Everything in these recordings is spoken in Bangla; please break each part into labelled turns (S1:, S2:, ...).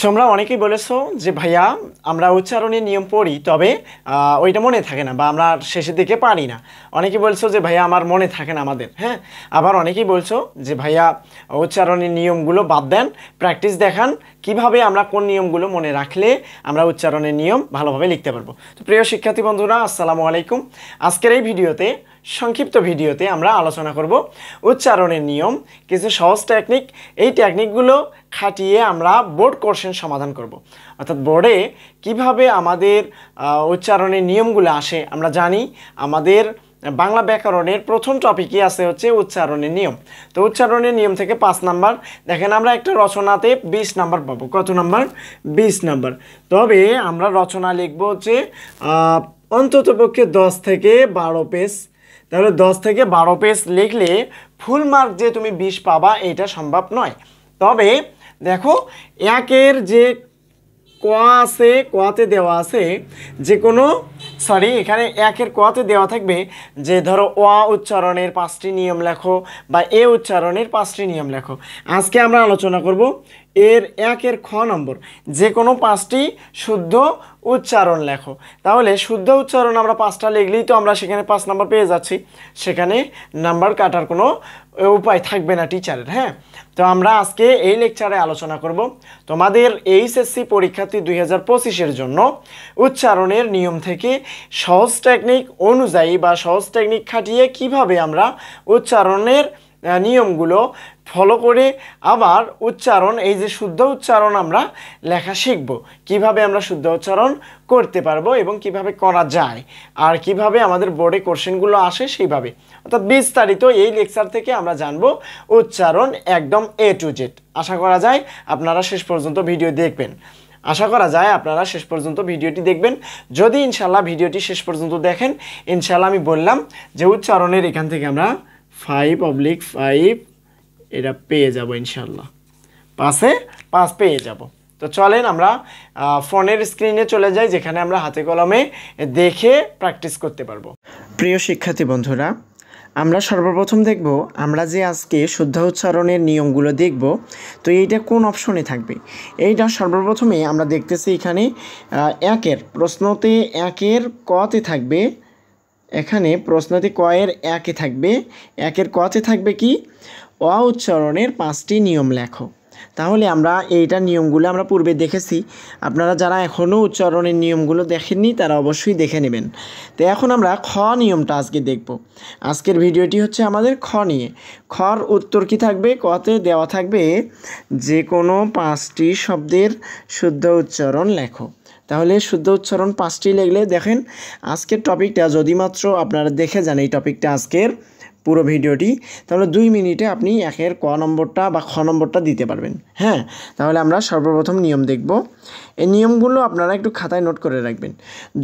S1: তোমরা অনেকেই বলেছো যে ভাইয়া আমরা উচ্চারণের নিয়ম পড়ি, তবে ওইটা মনে থাকে না বা আমরা শেষের দিকে পারি না। অনেকেই বলছো যে ভাইয়া আমার মনে থাকে না আমাদের, হ্যাঁ। আবার অনেকেই বলছো যে ভাইয়া উচ্চারণের নিয়মগুলো বাদ দেন, প্র্যাকটিস দেখান কিভাবে আমরা কোন নিয়মগুলো মনে রাখলে আমরা উচ্চারণের নিয়ম ভালোভাবে লিখতে পারবো। তো প্রিয় শিক্ষার্থী বন্ধুরা, আসসালামু আলাইকুম। আজকের এই ভিডিওতে, সংক্ষিপ্ত ভিডিওতে আমরা আলোচনা করব উচ্চারণের নিয়ম, কিছু সহজ টেকনিক। এই টেকনিকগুলো খাটিয়ে আমরা বোর্ড কোশ্চেন সমাধান করব। অর্থাৎ বোর্ডে কিভাবে আমাদের উচ্চারণের নিয়মগুলো আসে। আমরা জানি আমাদের বাংলা ব্যাকরণের প্রথম টপিকই আছে হচ্ছে উচ্চারণের নিয়ম। তো উচ্চারণের নিয়ম থেকে 5 নাম্বার, দেখেন আমরা একটা রচনাতে 20 নাম্বার পাবো। কত নাম্বার? 20 নাম্বার। তবে আমরা রচনা লিখবো হচ্ছে অন্ততপক্ষে 10 থেকে 12 পেজ। তাহলে 10 থেকে 12 পেজ লিখলে ফুল মার্ক যে তুমি 20 পাবা এটা সম্ভব নয়। তবে দেখো, একের যে ক আছে, কতে দেওয়া আছে যে কোনো, এখানে একের কতে দেওয়া থাকবে যে ধরো অ উচ্চারণের 5টি নিয়ম লেখো বা এ উচ্চারণের 5টি নিয়ম লেখো। আজকে আমরা আলোচনা করব এর একের খ নম্বর, যে কোনো 5টি শুদ্ধ উচ্চারণ লেখো। তাহলে শুদ্ধ উচ্চারণ আমরা 5টা লিখলেই তো আমরা সেখানে 5 নাম্বার পেয়ে যাচ্ছি, সেখানে নাম্বার কাটার কোনো উপায় থাকবে না টিচারের, হ্যাঁ। তো আমরা আজকে এই লেকচারে আলোচনা করব তোমাদের এইচএসসি পরীক্ষার্থী 2025-এর জন্য উচ্চারণের নিয়ম থেকে সহজ টেকনিক অনুযায়ী বা সহজ টেকনিক খাটিয়ে কিভাবে আমরা উচ্চারণের নিয়মগুলো ফলো করে আবার উচ্চারণ, এই যে শুদ্ধ উচ্চারণ আমরা লেখা শিখব, কিভাবে আমরা শুদ্ধ উচ্চারণ করতে পারবো এবং কিভাবে করা যায়, আর কিভাবে আমাদের বোর্ডে কোশ্চেনগুলো আসে সেইভাবে। অর্থাৎ বিস্তারিত এই লেকচার থেকে আমরা জানবো উচ্চারণ একদম A to Z। আশা করা যায় আপনারা শেষ পর্যন্ত ভিডিও দেখবেন। ভিডিওটি দেখবেন। যদি ইনশাল্লাহ ভিডিওটি শেষ পর্যন্ত দেখেন, ইনশাল্লাহ আমি বললাম যে উচ্চারণের এখান থেকে আমরা 5/5 এটা পেয়ে যাব, ইনশাল্লাহ 5 পেয়ে যাব। তো চলেন আমরা ফোনের স্ক্রিনে চলে যাই, যেখানে আমরা হাতে কলমে দেখে প্র্যাকটিস করতে পারবো। প্রিয় শিক্ষার্থী বন্ধুরা, আমরা সর্বপ্রথম দেখব আমরা যে আজকে শুদ্ধ উচ্চারণের নিয়মগুলো দেখব, তো এইটা কোন অপশনে থাকবে। এইটা সর্বপ্রথমে আমরা দেখতেছি এখানে একের প্রশ্নতে একের কতে থাকবে, এখানে প্রশ্নতে কয়ের একে থাকবে, একের কতে থাকবে কি অ উচ্চারণের 5টি নিয়ম লেখো। তাহলে আমরা এইটা নিয়মগুলো আমরা পূর্বে দেখেছি, আপনারা যারা এখনও উচ্চারণের নিয়মগুলো দেখেননি তারা অবশ্যই দেখে নেবেন। তো এখন আমরা খ নিয়মটা আজকে দেখব। আজকের ভিডিওটি হচ্ছে আমাদের খ নিয়ে। খর উত্তর কি থাকবে? কতে দেওয়া থাকবে যে কোনো 5টি শব্দের শুদ্ধ উচ্চারণ লেখো। তাহলে শুদ্ধ উচ্চারণ 5টি লিখলে দেখেন আজকের টপিকটা যদি মাত্র আপনারা দেখে যান, এই টপিকটা আজকের পুরো ভিডিওটি, তাহলে 2 মিনিটে আপনি একের ক নম্বরটা বা খ নম্বরটা দিতে পারবেন, হ্যাঁ। তাহলে আমরা সর্বপ্রথম নিয়ম দেখব। এই নিয়মগুলো আপনারা একটু খাতায় নোট করে রাখবেন।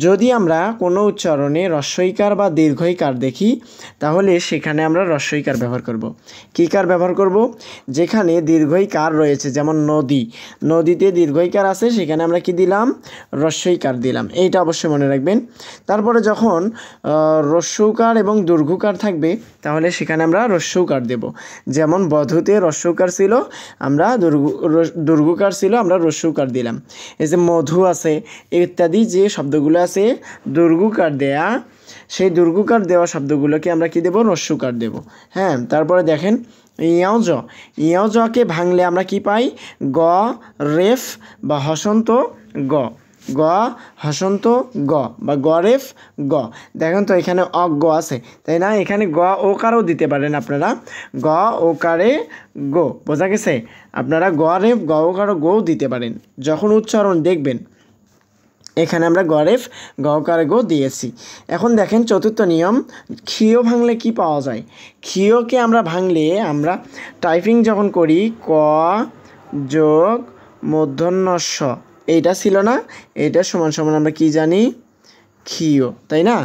S1: যদি আমরা কোনো উচ্চারণে হ্রস্বইকার বা দীর্ঘইকার দেখি, তাহলে সেখানে আমরা হ্রস্বইকার ব্যবহার করব। কী কার ব্যবহার করব? যেখানে দীর্ঘইকার রয়েছে, যেমন নদী, নদীতে দীর্ঘইকার আছে, সেখানে আমরা কি দিলাম? হ্রস্বইকার দিলাম। এইটা অবশ্যই মনে রাখবেন। তারপরে যখন হ্রস্বকার এবং দীর্ঘকার থাকবে, তাহলে সেখানে আমরা হ্রস্বকার দেব। যেমন বধূতে হ্রস্বকার ছিল, আমরা দীর্ঘকার ছিল, আমরা হ্রস্বকার দিলাম। এই যে মধু আছে ইত্যাদি যে শব্দগুলো আছে দীর্ঘকার দেয়া, সেই দীর্ঘকার দেওয়া শব্দগুলোকে আমরা কি দেব? হ্রস্বকার দেব, হ্যাঁ। তারপরে দেখেন ইয়াও জকে ভাঙলে আমরা কি পাই? গ রেফ বা হসন্ত গ, গ হসন্ত গ বা গরেফ গ। দেখেন তো এখানে অজ্ঞ আছে, তাই না? এখানে গ ওকারও দিতে পারেন আপনারা, গ ওকারে গো, বোঝা গেছে? আপনারা গরেফ গ ওকারও গো দিতে পারেন যখন উচ্চারণ দেখবেন। এখানে আমরা গরেফ গ ওকারে গো দিয়েছি। এখন দেখেন চতুর্থ নিয়ম, ক্ষীয় ভাঙলে কি পাওয়া যায়? ক্ষীয়কে আমরা ভাঙলে, আমরা টাইপিং যখন করি ক যোগ মূর্ধন্য ষ, এইটা ছিল না, এইটা সমান সমান আমরা কি জানি? ক্ষীয়, তাই না?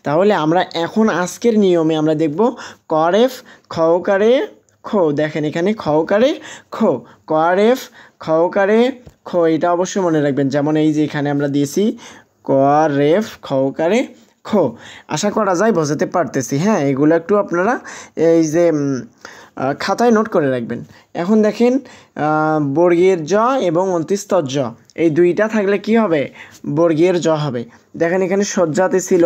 S1: তাহলে আমরা এখন আজকের নিয়মে আমরা দেখব করেফ খওকারে খো। দেখেন এখানে খওকারে খো, করেফ খওকারে খো, এটা অবশ্যই মনে রাখবেন। যেমন এই যে এখানে আমরা দিয়েছি করেফ খওকারে খো। আশা করা যায় বোঝাতে পারতেছি, হ্যাঁ। এগুলো একটু আপনারা এই যে খাতায় নোট করে রাখবেন। এখন দেখেন বর্গীয় জ এবং অন্ত্যেষ্ঠ জ এই দুইটা থাকলে কি হবে? বর্গীয় জ হবে। দেখেন এখানে সজ্জাতে ছিল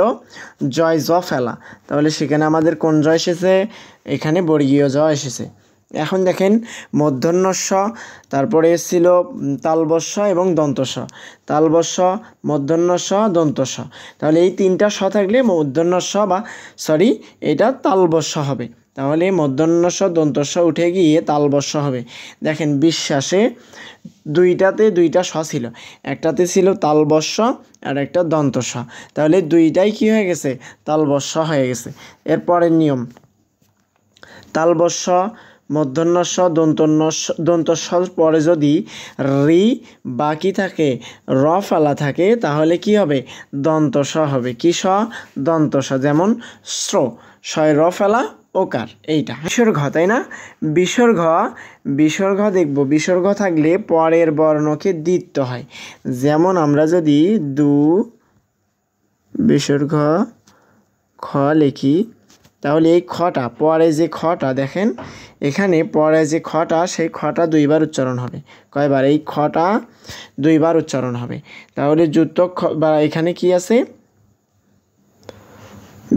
S1: জয় জ ফেলা, তাহলে সেখানে আমাদের কোন জ এসেছে? এখানে বর্গীয় জ এসেছে। এখন দেখেন মূর্ধন্য ষ, তারপরে এসেছিল তালবস্য এবং দন্তস্ব। তালবস্য, মূর্ধন্য ষ, দন্ত স। তাহলে এই তিনটা স থাকলে মূর্ধন্য ষ এটা তালবস্য হবে। তাহলে মূর্ধন্য ষ দন্তস্ব উঠে গিয়ে তালবস্য হবে। দেখেন বিশ্বাসে দুইটাতে দুইটা স ছিল, একটাতে ছিল তালবস্য আর একটা দন্তস্ব, তাহলে দুইটাই কি হয়ে গেছে? তালবস্য হয়ে গেছে। এরপরের নিয়ম, তালবস্য মূর্ধন্য ষ দন্তস্বর পরে যদি রি বাকি থাকে, র ফেলা থাকে, তাহলে কি হবে? দন্তস্ব হবে। কি স? দন্তস্ব। যেমন শ্র, শয় র ফেলা ওকার, এইটা বিসর্গ, তাই না? বিসর্গ দেখব, বিসর্গ থাকলে পরের বর্ণকে দ্বিত্ব হয়। যেমন আমরা যদি দু বিসর্গ খ লিখি, তাহলে এই খটা পরে যে খটা দেখেন এখানে পরে যে খটা, সেই খটা দুইবার উচ্চারণ হবে। কয়বার? এই খটা দুইবার উচ্চারণ হবে। তাহলে যুক্ত বা এখানে কি আছে?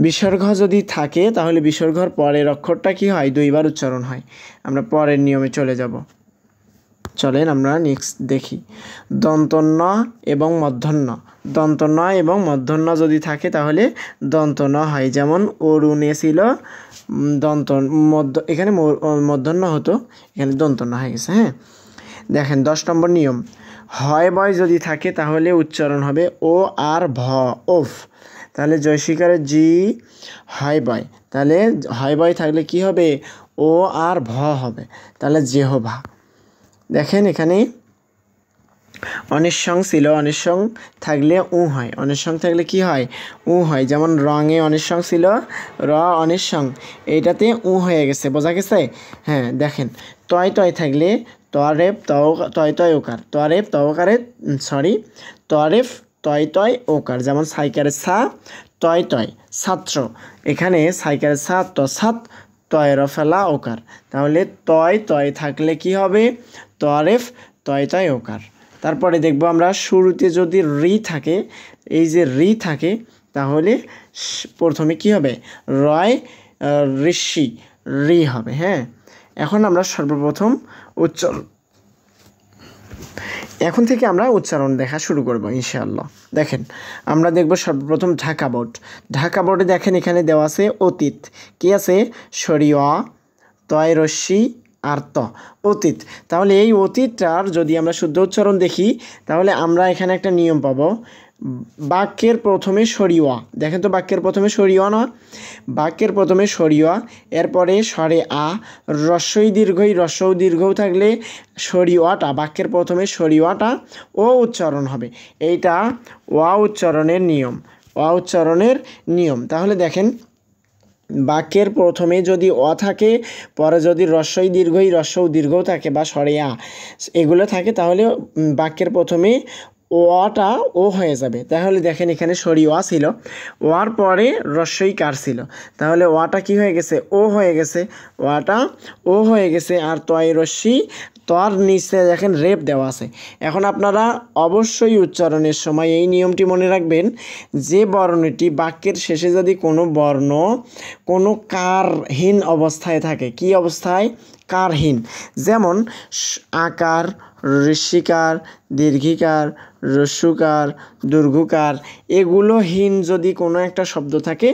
S1: বিসর্গ যদি থাকে তাহলে বিসর্গর পরের অক্ষরটা কি হয়? দুইবার উচ্চারণ হয়। আমরা পরের নিয়মে চলে যাব। চলেন আমরা নেক্সট দেখি। দন্তন্য এবং মূর্ধন্য, দন্তন্য এবং মূর্ধন্য যদি থাকে তাহলে দন্তন্য হয়। যেমন অরুণে ছিল এখানে মূর্ধন্য হতো, এখানে দন্তন্য হয়ে গেছে। হ্যাঁ, দেখেন 10 নম্বর নিয়ম, হয় বয় যদি থাকে তাহলে উচ্চারণ হবে ও আর ভ, ওফ। তাহলে জয়শিকারের জি, হয় বয়, তাহলে হয় বয় থাকলে কি হবে? ও আর ভ হবে, তাহলে জেহোভা। দেখেন এখানে অনিঃসং ছিল, অনিঃসং থাকলে উ হয়, অনিঃসং থাকলে কি হয়? উ হয়। যেমন রঙে অনিঃসং ছিল, র অনিঃসং, এইটাতে উ হয়ে গেছে, বোঝা গেছে? হ্যাঁ, দেখেন তয় তয় থাকলে তরেফ তয় তয় ওকার, তরেফ তয়কারে তরেফ তয় তয় ওকার। যেমন সাইকারের সা, তয় তয় ছাত্র, এখানে সাইকারের ছাত্র সাত, তয়ের ফেলা ওকার। তাহলে তয় তয় থাকলে কি হবে? তরেফ তয় তয় ওকার। তারপরে দেখব আমরা শুরুতে যদি রি থাকে, এই যে রি থাকে, তাহলে প্রথমে কি হবে? রয় ঋষি, রি হবে। হ্যাঁ, এখন আমরা সর্বপ্রথম এখন থেকে আমরা উচ্চারণ দেখা শুরু করব ইনশাআল্লাহ। দেখেন আমরা দেখব সর্বপ্রথম ঢাকা বোর্ড। ঢাকা বোর্ডে দেখেন এখানে দেওয়া আছে অতীত, কি আছে? সরিয়া, তয় রস্যি আর ত, অতীত। তাহলে এই অতীতটার যদি আমরা শুদ্ধ উচ্চারণ দেখি, তাহলে আমরা এখানে একটা নিয়ম পাবো, বাক্যের প্রথমে সরিয়া। দেখেন তো বাক্যের প্রথমে সরিয়া না? বাক্যের প্রথমে সরিয়া, এরপরে স্বরে আ, রস্বই দীর্ঘই, রস্বও দীর্ঘও থাকলে সরিয়াটা, বাক্যের প্রথমে সরিয়াটা ও উচ্চারণ হবে। এইটা ওয়া উচ্চারণের নিয়ম, ওয়া উচ্চারণের নিয়ম। তাহলে দেখেন বাক্যের প্রথমে যদি অ থাকে, পরে যদি রস্বই দীর্ঘই, রস্বও দীর্ঘও থাকে বা স্বরে আ এগুলো থাকে, তাহলে বাক্যের প্রথমে ওয়াটা ও হয়ে যাবে। তাহলে দেখেন এখানে সরিয়া ছিল, ওয়ার পরে রস্বই কার ছিল, তাহলে ওয়াটা কি হয়ে গেছে? ও হয়ে গেছে, ওয়াটা ও হয়ে গেছে। আর তয় রস্যি, তর নিচে দেখেন রেপ দেওয়া আছে। এখন আপনারা অবশ্যই উচ্চারণের সময় এই নিয়মটি মনে রাখবেন, যে বর্ণটি বাক্যের শেষে যদি কোনো বর্ণ কোনো কারহীন অবস্থায় থাকে, কি অবস্থায়? কারহীন। যেমন আকার, ঋষিকার, দীর্ঘিকার, হ্রস্বকার, দীর্ঘকার, এগুলো হীন যদি কোনো একটা শব্দ থাকে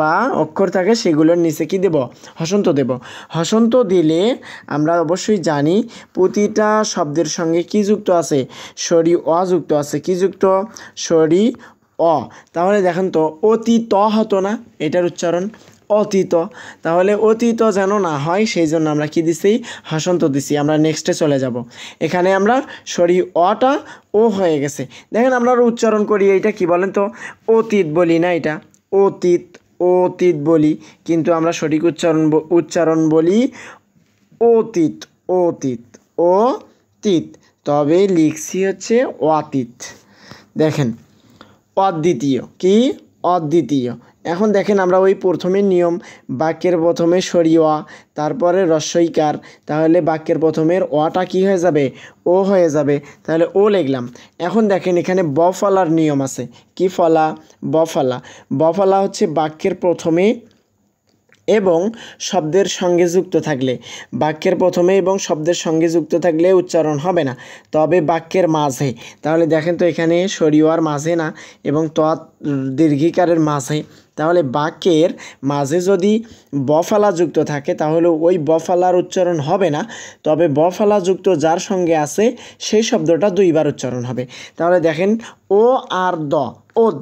S1: বা অক্ষর থাকে, সেগুলোর নিচে কি দেব? হসন্ত দেব। হসন্ত দিলে আমরা অবশ্যই জানি প্রতিটা শব্দের সঙ্গে কি যুক্ত আছে? সরি অ যুক্ত আছে। কি যুক্ত? সরি অ। তাহলে দেখেন তো অতীত হতো না এটার উচ্চারণ? অতীত। তাহলে অতীত যেন না হয় সেই জন্য আমরা কি দিছি? হসন্ত দিছি। আমরা নেক্সটে চলে যাব। এখানে আমরা সরি অটা ও হয়ে গেছে। দেখেন আমরা উচ্চারণ করি, এইটা কি বলেন তো? অতীত বলি না, এটা অতীত, অতীত বলি, কিন্তু আমরা সঠিক উচ্চারণ বলি অতীত, অতীত, অতীত, তবে লিখছি হচ্ছে অতীত। দেখেন অদ্বিতীয়, কি? অদ্বিতীয়। এখন দেখেন আমরা ওই প্রথমে নিয়ম, বাক্যের প্রথমে সরিয় অ, তারপরে রস্বইকার, তাহলে বাক্যের প্রথমের অটা কি হয়ে যাবে, ও হয়ে যাবে, তাহলে ও লিখলাম। এখন দেখেন এখানে ব ফলার নিয়ম আছে। কি ফলা? ব ফলা। ব ফলা হচ্ছে বাক্যের প্রথমে এবং শব্দের সঙ্গে যুক্ত থাকলে, বাক্যের প্রথমে এবং শব্দের সঙ্গে যুক্ত থাকলে উচ্চারণ হবে না, তবে বাক্যের মাঝে। তাহলে দেখেন তো এখানে সরিয়ার মাঝে না এবং দীর্ঘিকারের মাঝে, তাহলে বাক্যের মাঝে যদি বফালা যুক্ত থাকে তাহলে ওই বফালার উচ্চারণ হবে না, তবে বফালা যুক্ত যার সঙ্গে আছে সেই শব্দটা দুইবার উচ্চারণ হবে। তাহলে দেখেন ও আর দ, ওদ,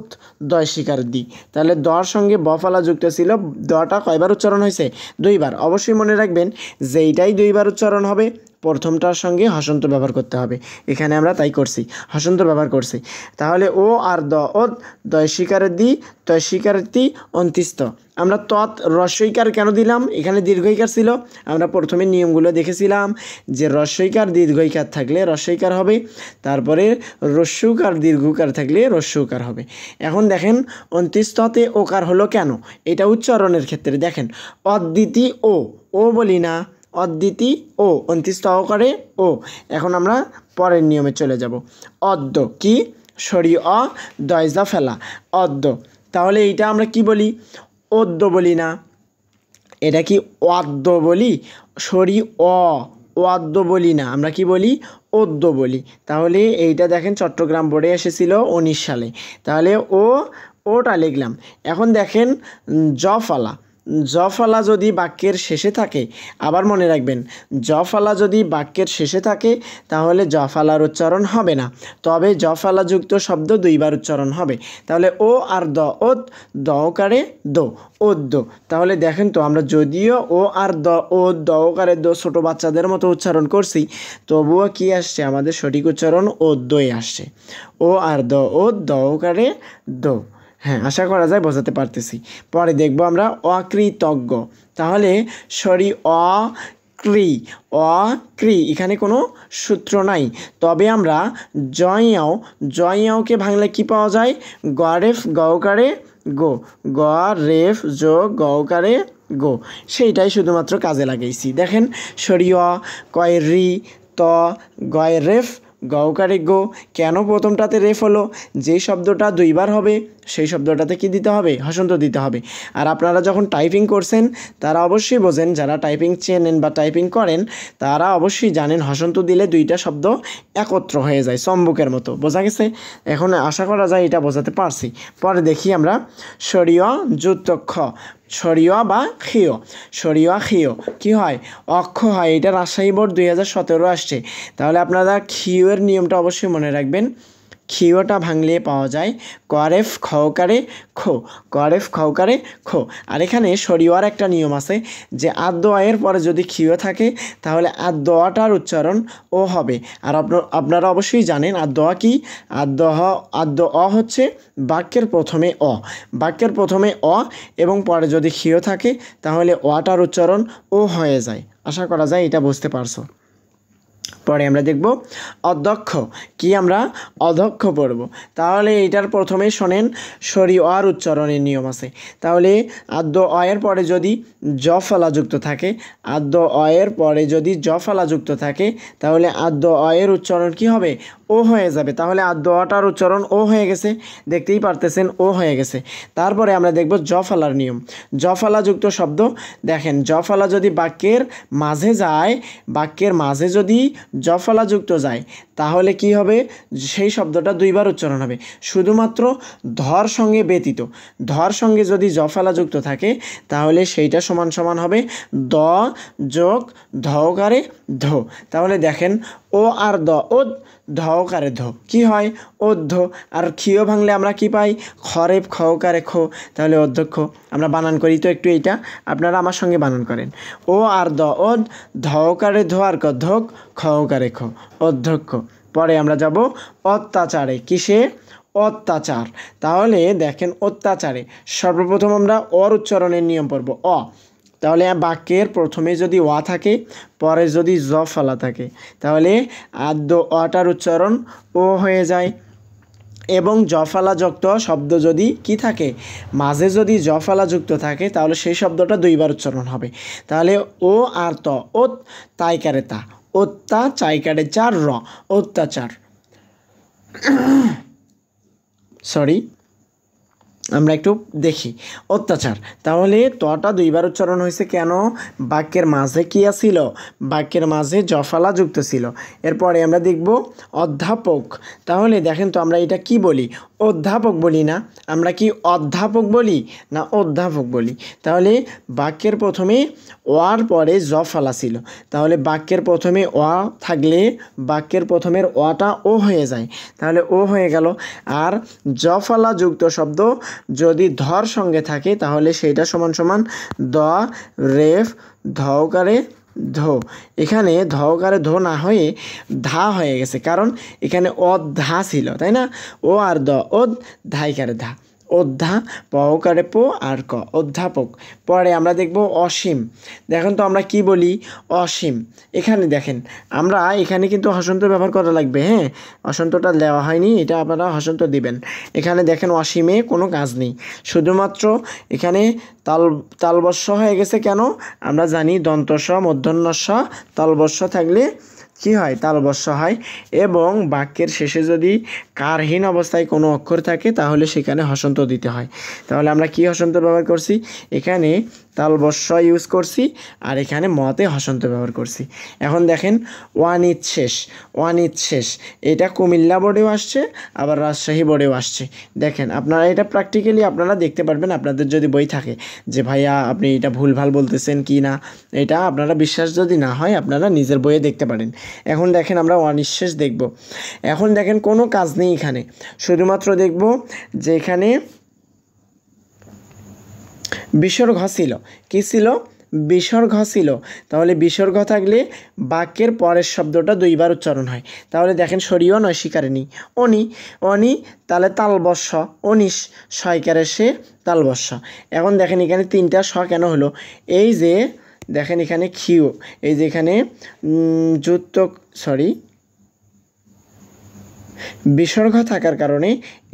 S1: দয় শিকার দি, তাহলে দর সঙ্গে বফালা যুক্ত ছিল, দটা কয়বার উচ্চারণ হয়েছে? দুইবার। অবশ্যই মনে রাখবেন যেইটাই দুইবার উচ্চারণ হবে প্রথমটার সঙ্গে হসন্ত ব্যবহার করতে হবে। এখানে আমরা তাই করছি, হসন্ত ব্যবহার করছি। তাহলে ও আর দ, ওদ, দয় শিকারের দি, তয় শিকারের তি, অন্তিস্ত। আমরা তৎ রস্বইকার কেন দিলাম? এখানে দীর্ঘইকার ছিল। আমরা প্রথমে নিয়মগুলো দেখেছিলাম যে রস্বইকার দীর্ঘইকার থাকলে রস্বইকার হবে, তারপরে রস্যুকার দীর্ঘকার থাকলে রস্যুকার হবে। এখন দেখেন অন্তিস্ততে ওকার হলো কেন? এটা উচ্চারণের ক্ষেত্রে দেখেন অদ্বিতি ও বলি না, অদ্বিতি ও, অন্তিস্ত অকারে ও। এখন আমরা পরের নিয়মে চলে যাব। অদ্য কি? সরি অ, দয়জা ফেলা, অদ্য। তাহলে এইটা আমরা কি বলি? অদ্য বলি না, এটা কি অদ্য বলি? সরি অ, অদ্য বলি না, আমরা কি বলি? অদ্য বলি। তাহলে এইটা দেখেন চট্টগ্রাম বোর্ডে এসেছিল 19 সালে। তাহলে ওটা লিখলাম। এখন দেখেন জফলা, জফলা যদি বাক্যের শেষে থাকে, আবার মনে রাখবেন জফলা যদি বাক্যের শেষে থাকে তাহলে জফলার উচ্চারণ হবে না, তবে জফলা যুক্ত শব্দ দুইবার উচ্চারণ হবে। তাহলে ও আর দ, ওদ, দকারে দো, ওদ্দ। তাহলে দেখেন তো আমরা যদিও ও আর দ, ও দকারে দো ছোটো বাচ্চাদের মতো উচ্চারণ করছি, তবুও কি আসছে? আমাদের সঠিক উচ্চারণ ওদ্দই আসছে। ও আর দ, ও দকারে দো। হ্যাঁ, আশা করা যায় বোঝাতে পারতেছি। পরে দেখব আমরা অকৃতজ্ঞ। তাহলে সরি অক্রি, এখানে কোনো সূত্র নাই, তবে আমরা জয়াওকে ভাঙলে কি পাওয়া যায়? গরেফ গৌকারে গো, গ রেফ যোগ গৌকারে গো, সেইটাই শুধুমাত্র কাজে লাগাইছি। দেখেন সরিয় কয় রি, ত গয় রেফ গৌকারে গো। কেন প্রথমটাতে রেফ হলো? যেই শব্দটা দুইবার হবে সেই শব্দটাতে কি দিতে হবে? হসন্ত দিতে হবে। আর আপনারা যখন টাইপিং করছেন তারা অবশ্যই বোঝেন, যারা টাইপিং চেনেন বা টাইপিং করেন তারা অবশ্যই জানেন হসন্ত দিলে দুইটা শব্দ একত্র হয়ে যায়, চম্বুকের মতো। বোঝা গেছে? এখন আশা করা যায় এটা বোঝাতে পারছি। পরে দেখি আমরা সরিয় যুক্তক্ষ, সরিয়া বা ক্ষীয়, সরিয়া ক্ষীয় কি হয়? অক্ষ হয়। এটা রাজশাহী বোর্ড 2017 আসছে। তাহলে আপনারা ক্ষীয়ের নিয়মটা অবশ্যই মনে রাখবেন। ক্ষীয়টা ভাঙলে পাওয়া যায় করেফ খওকারে খো, করেফ খওকারে খো। আর এখানে সরিয়ার একটা নিয়ম আছে যে আদ্যয়ের পরে যদি ক্ষীয় থাকে তাহলে আদ্যটার উচ্চারণ ও হবে। আর আপনারা অবশ্যই জানেন আদ্য কি? আদ্য অ হচ্ছে বাক্যের প্রথমে অ, বাক্যের প্রথমে অ এবং পরে যদি ক্ষীয় থাকে তাহলে অটার উচ্চারণ ও হয়ে যায়। আশা করা যায় এটা বুঝতে পারছো। পরে আমরা দেখব অধ্যক্ষ কি? আমরা অধ্যক্ষ পড়ব। তাহলে এইটার প্রথমে শোনেন সরি অর উচ্চারণের নিয়ম আছে। তাহলে আদ্য অয়ের পরে যদি জফলা যুক্ত থাকে, আদ্য অয়ের পরে যদি জফলা যুক্ত থাকে তাহলে আদ্য অয়ের উচ্চারণ কি হবে? ও হয়ে যাবে। তাহলে আদ্য অটার উচ্চারণ ও হয়ে গেছে, দেখতেই পারতেছেন ও হয়ে গেছে। তারপরে আমরা দেখব জফলার নিয়ম। জফলা যুক্ত শব্দ দেখেন, জফলা যদি বাক্যের মাঝে যায়, বাক্যের মাঝে যদি জফলা যুক্ত যায় তাহলে কি হবে? সেই শব্দটা দুইবার উচ্চারণ হবে, শুধুমাত্র ধর সঙ্গে ব্যতীত। ধর সঙ্গে যদি জফলা যুক্ত থাকে তাহলে সেইটা সমান সমান হবে দ যোগ ধকারে ধো। তাহলে দেখেন ও আর দ, ওদ, ধকারে ধো কি হয়? অধ্য। আর ক্ষীয় ভাঙলে আমরা কি পাই? খরেফ খওকারে খো, তাহলে অধ্যক্ষ। আমরা বানান করি তো একটু, এইটা আপনারা আমার সঙ্গে বানান করেন। ও আর দ, ওদ, ধকারে ধো আর ধোক, খওকারে খো, অধ্যক্ষ। পরে আমরা যাব অত্যাচারে। কিসে? অত্যাচার। তাহলে দেখেন অত্যাচারে সর্বপ্রথম আমরা অর উচ্চারণের নিয়ম পড়ব। অ, তাহলে বাক্যের প্রথমে যদি ওয়া থাকে, পরে যদি জফলা থাকে তাহলে আদ্য অটার উচ্চারণ ও হয়ে যায়। এবং জফলাযুক্ত শব্দ যদি কি থাকে, মাঝে যদি জফলাযুক্ত থাকে তাহলে সেই শব্দটা দুইবার উচ্চারণ হবে। তাহলে ও আর ত, ওত তাইকারে তা, অত্যা চাইকারে চার র, অত্যাচার। সরি, আমরা একটু দেখি অত্যাচার। তাহলে তটা দুইবার উচ্চারণ হয়েছে কেন? বাক্যের মাঝে কি ছিল? বাক্যের মাঝে জফলা যুক্ত ছিল। এরপরে আমরা দেখব অধ্যাপক। তাহলে দেখেন তো আমরা এটা কি বলি? অধ্যাপক বলি না, আমরা কি অধ্যাপক বলি না অধ্যাপক বলি? তাহলে বাক্যের প্রথমে ওয়ার পরে জফলা ছিল, তাহলে বাক্যের প্রথমে অ থাকলে বাক্যের প্রথমের অটা ও হয়ে যায়, তাহলে ও হয়ে গেল। আর জফলা যুক্ত শব্দ যদি ধর সঙ্গে থাকে তাহলে সেইটা সমান সমান দ রেফ ধকারে ধো। এখানে ধকারে ধো না হয়ে ধা হয়ে গেছে, কারণ এখানে অধা ছিল, তাই না? ও আর দ, ওদ ধাইকারে ধা, অধ্যা পহকারে পো আর ক, অধ্যাপক। পরে আমরা দেখব অসীম। দেখেন তো আমরা কি বলি? অসীম। এখানে দেখেন আমরা এখানে কিন্তু হসন্ত ব্যবহার করা লাগবে। হ্যাঁ, হসন্তটা দেওয়া হয়নি, এটা আপনারা হসন্ত দিবেন। এখানে দেখেন অসীমে কোনো কাজ নেই, শুধুমাত্র এখানে তালবস্য হয়ে গেছে। কেন? আমরা জানি দন্তস্ব মূর্ধন্যস্ব তালবস্য থাকলে কি হয়? তালবস্য হয়। এবং বাক্যের শেষে যদি কারহীন অবস্থায় কোনো অক্ষর থাকে তাহলে সেখানে হসন্ত দিতে হয়। তাহলে আমরা কি হসন্ত ব্যবহার করছি? এখানে তালবস্য ইউজ করছি আর এখানে মতে হসন্ত ব্যবহার করছি। এখন দেখেন ওয়ানিচ্ছেস। ওয়ানিচ্ছেস এটা কুমিল্লা বোর্ডেও আসছে, আবার রাজশাহী বোর্ডেও আসছে। দেখেন আপনারা এটা প্র্যাকটিক্যালি আপনারা দেখতে পারবেন, আপনাদের যদি বই থাকে যে ভাইয়া আপনি এটা ভুলভাল বলতেছেন কি না। এটা আপনারা বিশ্বাস যদি না হয় আপনারা নিজের বইয়ে দেখতে পারেন। এখন দেখেন আমরা অনিঃশেষ দেখব। এখন দেখেন কোনো কাজ নেই এখানে, শুধুমাত্র দেখব যে এখানে বিসর্গ ছিল। কি ছিল? বিসর্গ ছিল। তাহলে বিসর্গ থাকলে বাক্যের পরের শব্দটা দুইবার উচ্চারণ হয়। তাহলে দেখেন সরিও নয় শিকারে নি, অনি অনি, তাহলে তালবস্য অনিশ, শয়কারে সে তালবস্য। এখন দেখেন এখানে তিনটা স কেন হলো? এই যে দেখেন এখানে খিউ, এই যে এখানে যুক্ত বিসর্গ থাকার কারণে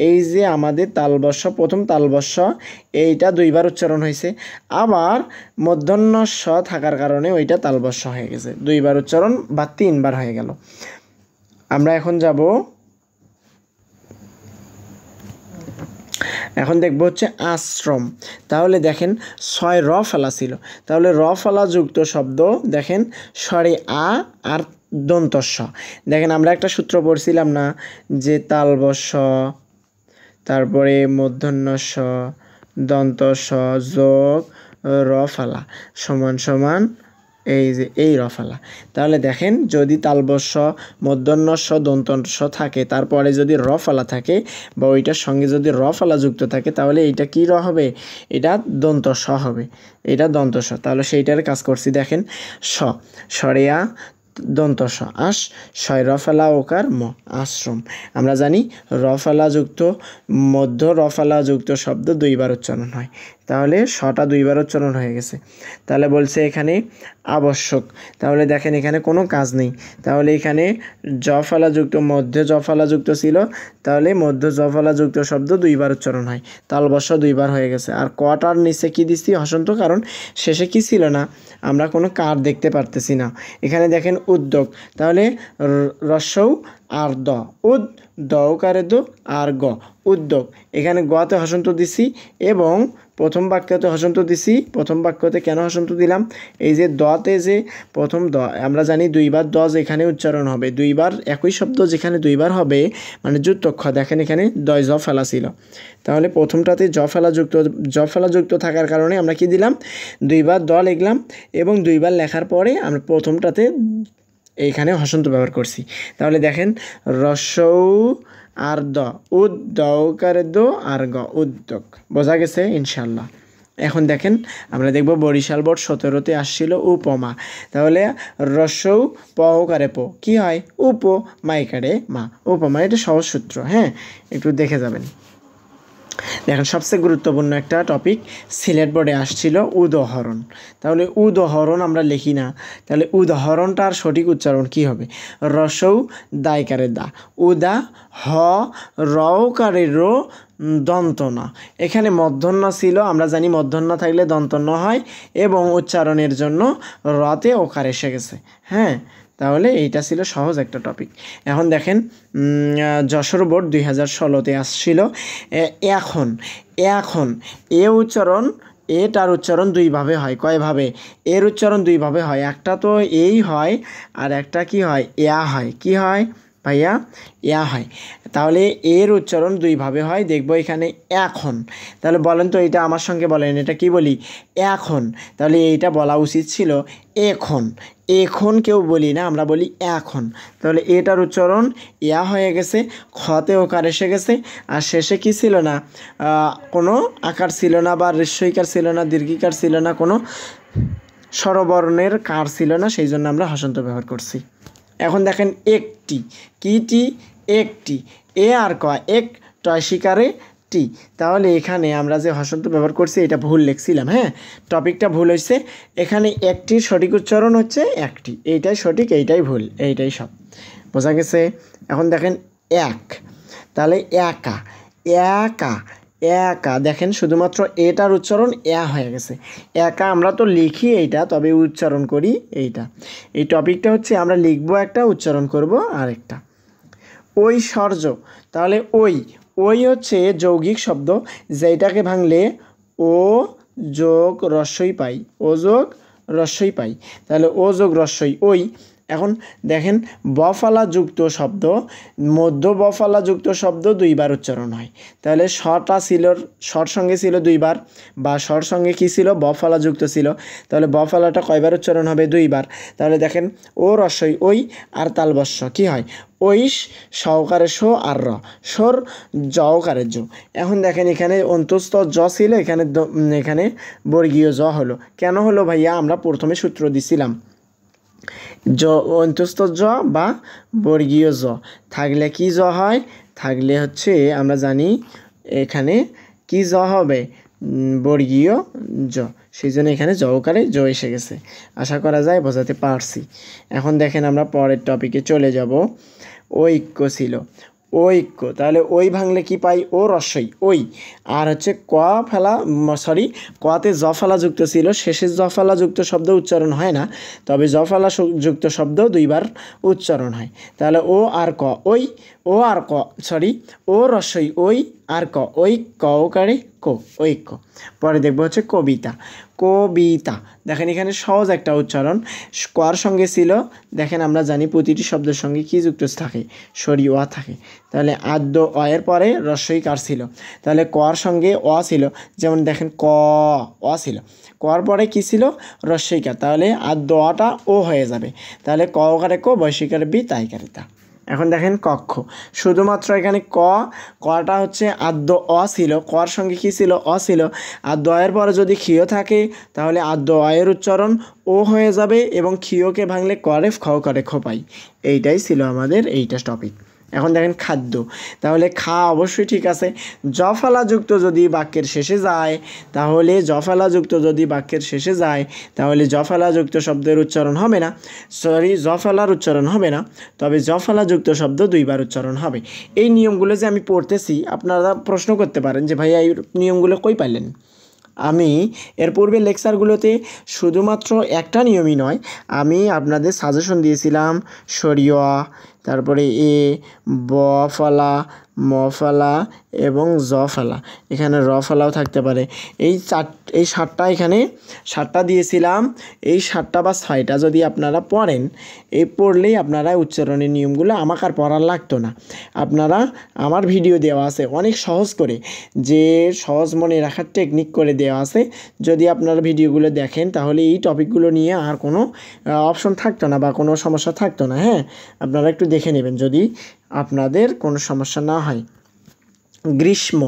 S1: এই যে আমাদের তালবস্য, প্রথম তালবস্য এইটা দুইবার উচ্চারণ হয়েছে। আবার মূর্ধন্য স থাকার কারণে ওইটা তালবস্য হয়ে গেছে, দুইবার উচ্চারণ বা তিনবার হয়ে গেল। আমরা এখন যাব, এখন দেখবো হচ্ছে আশ্রম। তাহলে দেখেন ছয় র ফেলা ছিল, তাহলে র ফেলা যুক্ত শব্দ দেখেন সরে আ আর দন্তস্ব। দেখেন আমরা একটা সূত্র পড়ছিলাম না যে তালবস্য, তারপরে মূর্ধন্যস্ব দন্তস্ব যোগ র ফেলা সমান সমান এই যে এই রফালা। তাহলে দেখেন যদি তালবস্য মূর্ধন্যস্ব দন্তস্ব থাকে তারপরে যদি রফালা থাকে বা ওইটার সঙ্গে যদি রফালা যুক্ত থাকে তাহলে এইটা কি র হবে? এটা দন্তস্ব হবে, এটা দন্তস্ব। তাহলে সেইটার কাজ করছি। দেখেন সরেয়া দন্তস্ব আস, শয় রফালা ওকার ম, আশ্রম। আমরা জানি রফালা যুক্ত মধ্য রফালা যুক্ত শব্দ দুইবার উচ্চারণ হয়, তাহলে শটা দুইবার উচ্চারণ হয়ে গেছে। তাহলে বলছে এখানে আবশ্যক। তাহলে দেখেন এখানে কোনো কাজ নেই, তাহলে এখানে জফলা যুক্ত মধ্যে জফলা যুক্ত ছিল, তাহলে মধ্য জফলা যুক্ত শব্দ দুইবার উচ্চারণ হয়, তালবস্য দুইবার হয়ে গেছে। আর কটার নিচে কি দিচ্ছি? হসন্ত, কারণ শেষে কি ছিল না, আমরা কোনো কার দেখতে পারতেছি না। এখানে দেখেন উদ্যোগ, তাহলে রস্যৌ আর দ, উদ দকারে দো আর গ, উদ্যোগ। এখানে গতে হসন্ত দিছি এবং প্রথম বাক্যতে হসন্ত দিছি। প্রথম বাক্যতে কেন হসন্ত দিলাম? এই যে দতে যে প্রথম দ, আমরা জানি দুইবার দ যেখানে উচ্চারণ হবে, দুইবার একই শব্দ যেখানে দুইবার হবে মানে যুক্তক্ষ। দেখেন এখানে দয় জ ফেলা ছিল, তাহলে প্রথমটাতে জ ফেলা যুক্ত থাকার কারণে আমরা কি দিলাম? দুইবার দ লিখলাম এবং দুইবার লেখার পরে আমরা প্রথমটাতে এইখানে হসন্ত ব্যবহার করছি। তাহলে দেখেন রস্যৌ আর দ, উদ্যোগকারে দো আর গ, উদ্যোগ। বোঝা গেছে ইনশাল্লাহ। এখন দেখেন আমরা দেখব বরিশাল বোর্ড 17তে আসছিল উপমা। তাহলে রস্যৌ পহকারে পো কি হয়? উপ মাইকারে মা, উপমা। এটা সহজ সূত্র, হ্যাঁ একটু দেখে যাবেন। দেখেন সবচেয়ে গুরুত্বপূর্ণ একটা টপিক সিলেট বোর্ডে আসছিল উদাহরণ। তাহলে উদাহরণ আমরা লিখি না, তাহলে উদাহরণটার সঠিক উচ্চারণ কি হবে? রসৌ দায়কারে দা, উদা, হ রকারে রো, দন্তন্য। এখানে মূর্ধন্য ছিল, আমরা জানি মূর্ধন্য থাকলে দন্তন্য হয় এবং উচ্চারণের জন্য রতে ওকার এসে গেছে। হ্যাঁ, তাহলে এইটা ছিল সহজ একটা টপিক। এখন দেখেন যশোর বোর্ড 2016-তে আসছিল। এখন এখন এ উচ্চারণ, এটার উচ্চারণ দুইভাবে হয়। কয়ভাবে? এর উচ্চারণ দুইভাবে হয়, একটা তো এই হয় আর একটা কি হয়? ইয়া হয়। কি হয় ভাইয়া? ইয়া হয়। তাহলে এর উচ্চারণ দুইভাবে হয়, দেখবো এখানে এখন। তাহলে বলেন তো, এটা আমার সঙ্গে বলেন, এটা কি বলি? এখন। তাহলে এইটা বলা উচিত ছিল এখন। এখন কেউ বলি না, আমরা বলি এখন। তাহলে এটার উচ্চারণ ইয়া হয়ে গেছে, খতে ওকার এসে গেছে, আর শেষে কি ছিল না? কোনো আকার ছিল না, বা হ্রস্বইকার ছিল না, দীর্ঘিকার ছিল না, কোনো স্বরবর্ণের কার ছিল না, সেই জন্য আমরা হসন্ত ব্যবহার করছি। এখন দেখেন একটি, কিটি, একটি, এ আর ক, এক টয় শিকারে টি। তাহলে এখানে আমরা যে হসন্ত ব্যবহার করছি এটা ভুল লিখছিলাম। হ্যাঁ, টপিকটা ভুল হয়েছে। এখানে একটির সঠিক উচ্চারণ হচ্ছে একটি, এইটাই সঠিক, এইটাই ভুল, এইটাই সব। বোঝা গেছে? এখন দেখেন এক, তাহলে একা, একা, একা। দেখেন শুধুমাত্র এটার উচ্চারণ এ হয়ে গেছে। একা আমরা তো লিখি এইটা, তবে উচ্চারণ করি এইটা। এই টপিকটা হচ্ছে আমরা লিখবো একটা, উচ্চারণ করব আরেকটা। ঐশ্বর্য, তাহলে ওই, ওই হচ্ছে যৌগিক শব্দ, যেটাকে ভাঙলে ও যোগ রস্বই পাই, ও যোগ রস্বই পাই। তাহলে ও যোগ রস্বই ওই। এখন দেখেন বফালা যুক্ত শব্দ, মধ্য বফালা যুক্ত শব্দ দুইবার উচ্চারণ হয়। তাহলে শটা ছিল, শর সঙ্গে ছিল দুইবার, বা শর সঙ্গে কী ছিল? বফালা যুক্ত ছিল। তাহলে বফালাটা কয়বার উচ্চারণ হবে? দুইবার। তাহলে দেখেন ও রস্বই ওই আর তালবস্য কী হয়? ঐশ সহকারে শো আর র, সোর জকারে জ। এখন দেখেন এখানে অন্তস্থ জ ছিল, এখানে এখানে বর্গীয় জ হলো। কেন হলো ভাইয়া? আমরা প্রথমে সূত্র দিছিলাম, জ অন্তস্থ জ বা বর্গীয় জ থাকলে কি জ হয়? থাকলে হচ্ছে আমরা জানি এখানে কি জ হবে? বর্গীয় জ। সেই জন্য এখানে জকারে জ এসে গেছে। আশা করা যায় বোঝাতে পারছি। এখন দেখেন আমরা পরের টপিকে চলে যাব। ঐক্য ছিল, ঐক্য। তাহলে ওই ভাঙলে কি পাই? ও রস্বই ওই। আর হচ্ছে ক ফেলা, সরি, কতে জ ফেলা যুক্ত ছিল, শেষে জ ফেলা যুক্ত শব্দ উচ্চারণ হয় না, তবে জ ফেলা যুক্ত শব্দ দুইবার উচ্চারণ হয়। তাহলে ও আর ক ওই, ও আর ক, সরি, ও রস্বই ওই আর ক ওই, ক ওকারে কো, ঐক্য। পরে দেখবো হচ্ছে কবিতা, কবিতা। দেখেন এখানে সহজ একটা উচ্চারণ, কর সঙ্গে ছিল। দেখেন আমরা জানি প্রতিটি শব্দের সঙ্গে কি যুক্ত থাকে? সরি অ থাকে। তাহলে আদ্য অ এর পরে রস্বই কার ছিল, তাহলে কর সঙ্গে অ ছিল। যেমন দেখেন ক, অ ছিল, কর পরে কি ছিল? রস্বই কার। তাহলে আদ্য অটা ও হয়ে যাবে। তাহলে ক ওকারে কো, বৈশিকারে বি, তাইকারে তা। এখন দেখেন কক্ষ, শুধুমাত্র এখানে কটা হচ্ছে আদ্য অ ছিল, কর সঙ্গে কী ছিল? অ ছিল। আদ্য অয়ের পরে যদি ক্ষীয় থাকে তাহলে আদ্য অয়ের উচ্চারণ ও হয়ে যাবে, এবং ক্ষীয়কে ভাঙলে করে খ করে খোপাই। এইটাই ছিল আমাদের এইটা টপিক। এখন দেখেন খাদ্য, তাহলে খা অবশ্যই ঠিক আছে। জফলাযুক্ত যদি বাক্যের শেষে যায়, তাহলে জফলাযুক্ত যদি বাক্যের শেষে যায় তাহলে জফলাযুক্ত শব্দের উচ্চারণ হবে না, সরি, জফলার উচ্চারণ হবে না, তবে জফলাযুক্ত শব্দ দুইবার উচ্চারণ হবে। এই নিয়মগুলো যে আমি পড়তেছি, আপনারা প্রশ্ন করতে পারেন যে ভাইয়া এই নিয়মগুলো কই পাইলেন? আমি এর পূর্বে লেকচারগুলোতে শুধুমাত্র একটা নিয়মই নয়, আমি আপনাদের সাজেশন দিয়েছিলাম সরিয়া, তারপরে এ, ব ফলা, ম ফলা এবং জ ফলা, এখানে র ফলাও থাকতে পারে। এই সাতটা এখানে সাতটা দিয়েছিলাম। এই সাতটা বা ছয়টা যদি আপনারা পড়েন, এই পড়লেই আপনারা উচ্চারণের নিয়মগুলো আমাকে আর পড়ার লাগতো না। আপনারা আমার ভিডিও দেওয়া আছে অনেক সহজ করে, যে সহজ মনে রাখার টেকনিক করে দেওয়া আছে। যদি আপনারা ভিডিওগুলো দেখেন তাহলে এই টপিকগুলো নিয়ে আর কোনো অপশন থাকতো না বা কোনো সমস্যা থাকতো না। হ্যাঁ, আপনারা একটু দেখে নেবেন যদি আপনাদের কোনো সমস্যা না হয়। গ্রীষ্ম,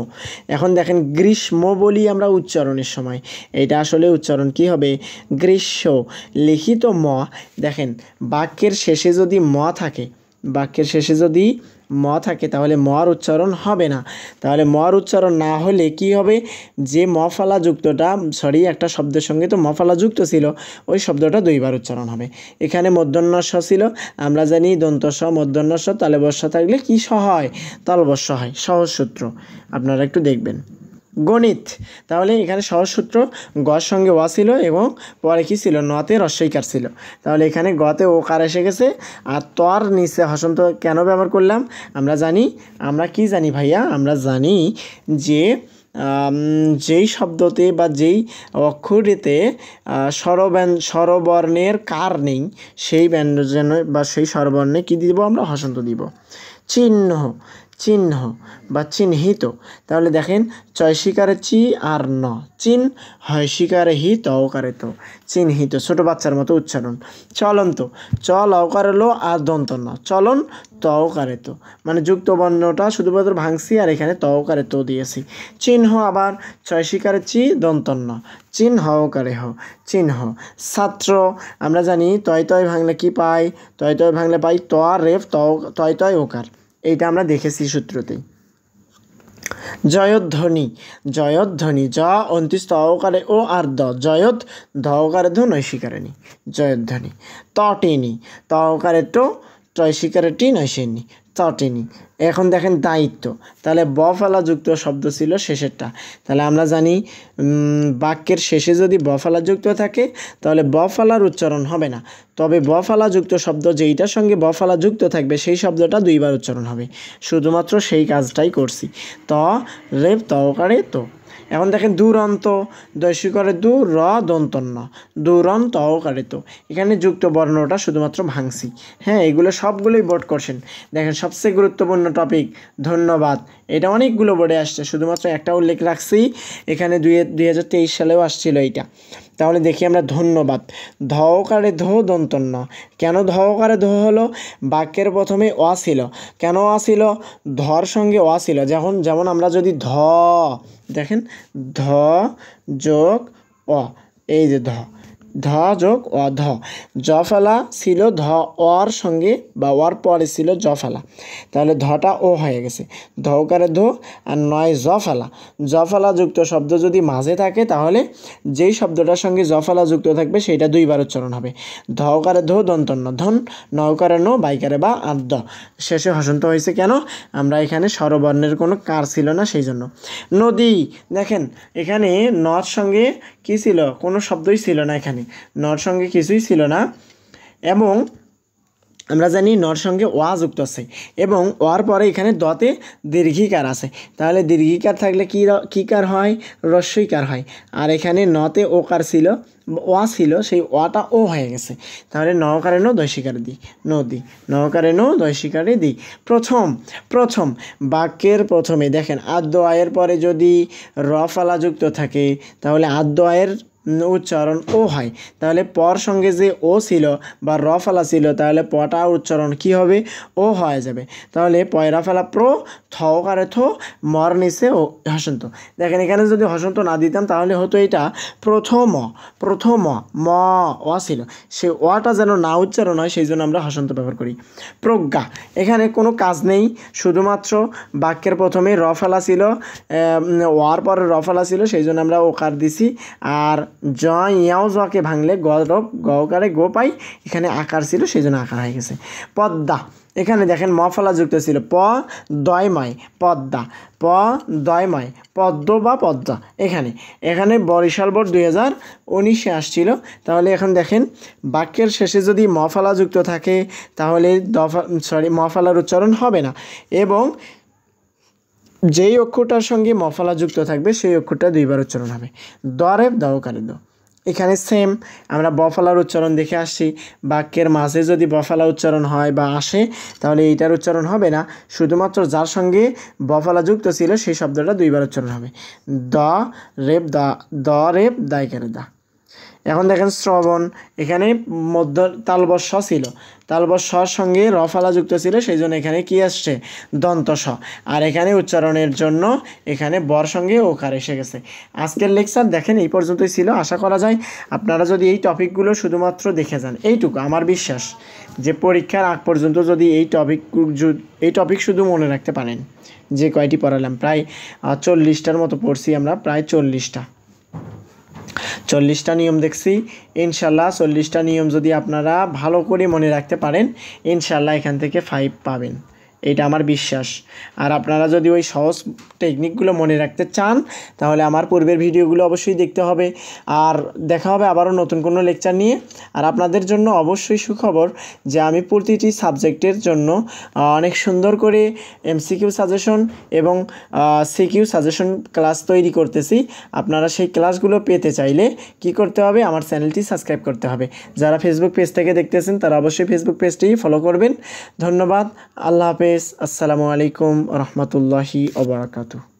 S1: এখন দেখেন গ্রীষ্ম বলি আমরা উচ্চারণের সময়, এটা আসলে উচ্চারণ কি হবে? গ্রীষ্ম। লিখিত ম, দেখেন বাক্যের শেষে যদি ম থাকে, বাক্যের শেষে যদি ম থাকে তাহলে মর উচ্চারণ হবে না। তাহলে মর উচ্চারণ না হলে কি হবে, যে মফালা যুক্তটা একটা শব্দের সঙ্গে তো মফালা যুক্ত ছিল, ওই শব্দটা দুইবার উচ্চারণ হবে। এখানে মূর্ধন্য ষ ছিল, আমরা জানি দন্ত স মূর্ধন্য ষ তালবস্য থাকলে কি স হয়, তালবস্য হয়। সহজ সূত্র আপনারা একটু দেখবেন। গণিত, তাহলে এখানে সহজ সূত্র, গর সঙ্গে ওয়া ছিল এবং পরে কি ছিল, নতে রস্বইকার ছিল। তাহলে এখানে গতে ওকার এসে গেছে, আর তর নিচে হসন্ত কেন ব্যবহার করলাম, আমরা কি জানি ভাইয়া, আমরা জানি যে যেই শব্দতে বা যেই অক্ষরেতে স্বরবর্ণের কার নেই, সেই ব্যঞ্জন বা সেই স্বরবর্ণে কি দিব, আমরা হসন্ত দিব। চিহ্ন বা চিহ্নিত, তাহলে দেখেন চয় শিকারে চি আর ন, চিন হয় শিকারে হি ত ওকারে তো, চিহ্নিত, ছোট বাচ্চার মতো উচ্চারণ। চলন্ত, চ লকারে লো আর দন্ত ন, চলন ত ওকারে তো, মানে যুক্ত বর্ণটা শুধুমাত্র ভাঙছি আর এখানে ত ওকারে তো দিয়েছি। চিহ্ন, আবার চয় শিকারে চি দন্ত ন, চিহ্ন ওকারে হ, চিহ্ন। ছাত্র, আমরা জানি তয় তয় ভাঙলে কি পাই, তয় তয় ভাঙলে পাই ত রেফ তয় তয় ওকার, এইটা আমরা দেখেছি সূত্রতেই। জয়ধ্বনি, জ অন্তিস তকারে ও আর দ, জয়ত ধকারে ধ নৈশিকারে নি, জয়ধ্বনি। তটিনি, তকারে টো টয়শিকারে টি নৈশিনী, তটিনি। এখন দেখেন দায়িত্ব, তাহলে বফালা যুক্ত শব্দ ছিল শেষেরটা। তাহলে আমরা জানি বাক্যের শেষে যদি বফালা যুক্ত থাকে তাহলে বফালার উচ্চারণ হবে না, তবে বফালা যুক্ত শব্দ যেইটার সঙ্গে বফালা যুক্ত থাকবে সেই শব্দটা দুইবার উচ্চারণ হবে। শুধুমাত্র সেই কাজটাই করছি। ত রেপ তকারে তো। এখন দেখেন দুরন্ত, দৈশিকরে দু র দন্তন্য, দুরন্ত অকারে তো, এখানে যুক্ত বর্ণটা শুধুমাত্র ভাঙছি। হ্যাঁ, এগুলো সবগুলোই বোর্ড করছেন। দেখেন সবচেয়ে গুরুত্বপূর্ণ টপিক ধন্যবাদ, এটা অনেকগুলো বোর্ডে আসছে, শুধুমাত্র একটা উল্লেখ রাখছি, এখানে 2023 সালেও আসছিল এইটা। তাহলে দেখি আমরা ধন্যবাদ, ধকারে ধো দন্তন্য, কেন ধকারে ধো হলো, বাক্যের প্রথমে অ ছিল, কেন অ ছিল, ধর সঙ্গে অ ছিল, যেমন আমরা যদি দেখেন ধ যোগ অ, এই যে ধ যোগ অ, জফলা ছিল অর সঙ্গে বা অর পরে ছিল জফলা, তাহলে ধটা ও হয়ে গেছে, ধকারে ধো আর নয় জফলা যুক্ত শব্দ যদি মাঝে থাকে তাহলে যেই শব্দটার সঙ্গে জফলা যুক্ত থাকবে সেটা দুইবার উচ্চারণ হবে। ধকারে ধো দন্তন্য, ধন, নকারে নো বাইকারে বা আর দ, শেষে হসন্ত হয়েছে কেন, আমরা এখানে স্বরবর্ণের কোনো কার ছিল না সেই জন্য। নদী, দেখেন এখানে নর সঙ্গে কি ছিল, কোনো শব্দই ছিল না, এখানে নর সঙ্গে কিছুই ছিল না, এবং আমরা জানি নর সঙ্গে ওয়া যুক্ত আছে এবং ওয়ার পরে এখানে দতে দীর্ঘিকার আছে, তাহলে দীর্ঘিকার থাকলে কি কার হয়, রস্বইকার হয়, আর এখানে নতে ওকার ছিল, ওয়া ছিল, সেই ওয়াটা ও হয়ে গেছে, তাহলে নকারে নো দৈশিকারে দিই, নদী, নকারে নো দৈশিকারে দিই। প্রথম বাক্যের প্রথমে দেখেন আদ্য আয়ের পরে যদি রফালা যুক্ত থাকে তাহলে আদ্য আয়ের উচ্চারণ ও হয়, তাহলে পর সঙ্গে যে ও ছিল বা র ফেলা ছিল তাহলে পটা উচ্চারণ কি হবে, ও হয়ে যাবে। তাহলে পয়রা ফেলা প্র, থকারে থ, মর নিচে ও হসন্ত। দেখেন এখানে যদি হসন্ত না দিতাম তাহলে হতো এটা প্রথম ম অ ছিল, সে অটা যেন না উচ্চারণ হয় সেই জন্য আমরা হসন্ত ব্যবহার করি। প্রজ্ঞা, এখানে কোনো কাজ নেই, শুধুমাত্র বাক্যের প্রথমে র ফেলা ছিল, ওয়ার পরে র ফেলা ছিল সেই জন্য আমরা ওকার দিছি, আর জ ইয়াও জকে ভাঙলে গকারে গো পাই, এখানে আকার ছিল সেই জন্য আকার হয়ে গেছে। পদ্মা, এখানে দেখেন মফলা যুক্ত ছিল, দয়ময় পদ্মা, দয়ময় পদ্ম বা পদ্মা, এখানে বরিশাল বোর্ড 2019-এ আসছিল। তাহলে এখন দেখেন বাক্যের শেষে যদি মফলা যুক্ত থাকে তাহলে মফলার উচ্চারণ হবে না, এবং যেই অক্ষরটার সঙ্গে মফলা যুক্ত থাকবে সেই অক্ষরটা দুইবার উচ্চারণ হবে। দরেব দওকারে দ, এখানে সেম আমরা বফলার উচ্চারণ দেখে আসছি, বাক্যের মাঝে যদি বফলা উচ্চারণ হয় বা আসে তাহলে এইটার উচ্চারণ হবে না, শুধুমাত্র যার সঙ্গে বফলা যুক্ত ছিল সেই শব্দটা দুইবার উচ্চারণ হবে। দ রেব দাইকারে দা। এখন দেখেন শ্রবণ, এখানে মধ্য তালবস্য ছিল, তালবস্যর সঙ্গে রফালা যুক্ত ছিল, সেই জন্য এখানে কি আসছে, দন্ত স। আর এখানে উচ্চারণের জন্য এখানে বর সঙ্গে ওকার এসে গেছে। আজকের লেকচার দেখেন এই পর্যন্তই ছিল। আশা করা যায় আপনারা যদি এই টপিকগুলো শুধুমাত্র দেখে যান, এইটুকু আমার বিশ্বাস যে পরীক্ষার আগ পর্যন্ত যদি এই টপিক শুধু মনে রাখতে পারেন, যে কয়টি পড়ালাম প্রায় 40টার মতো পড়ছি আমরা, প্রায় 40টা নিয়ম দেখছি ইনশাল্লাহ। 40টা নিয়ম যদি আপনারা ভালো করে মনে রাখতে পারেন ইনশাল্লাহ এখান থেকে 5 পাবেন, এটা আমার বিশ্বাস। আর আপনারা যদি ওই সহজ টেকনিকগুলো মনে রাখতে চান তাহলে আমার পূর্বের ভিডিওগুলো অবশ্যই দেখতে হবে। আর দেখা হবে আবারও নতুন কোনো লেকচার নিয়ে। আর আপনাদের জন্য অবশ্যই সুখবর যে আমি প্রতিটি সাবজেক্টের জন্য অনেক সুন্দর করে এমসিকিউ সাজেশন এবং সিকিউ সাজেশন ক্লাস তৈরি করতেছি। আপনারা সেই ক্লাসগুলো পেতে চাইলে কি করতে হবে, আমার চ্যানেলটি সাবস্ক্রাইব করতে হবে। যারা ফেসবুক পেজ থেকে দেখতেছেন তারা অবশ্যই ফেসবুক পেজটি ফলো করবেন। ধন্যবাদ। আল্লাহ হাফেজ। আসসালামু আলাইকুম রহমতুল্লাহি ওয়া বারাকাতুহু।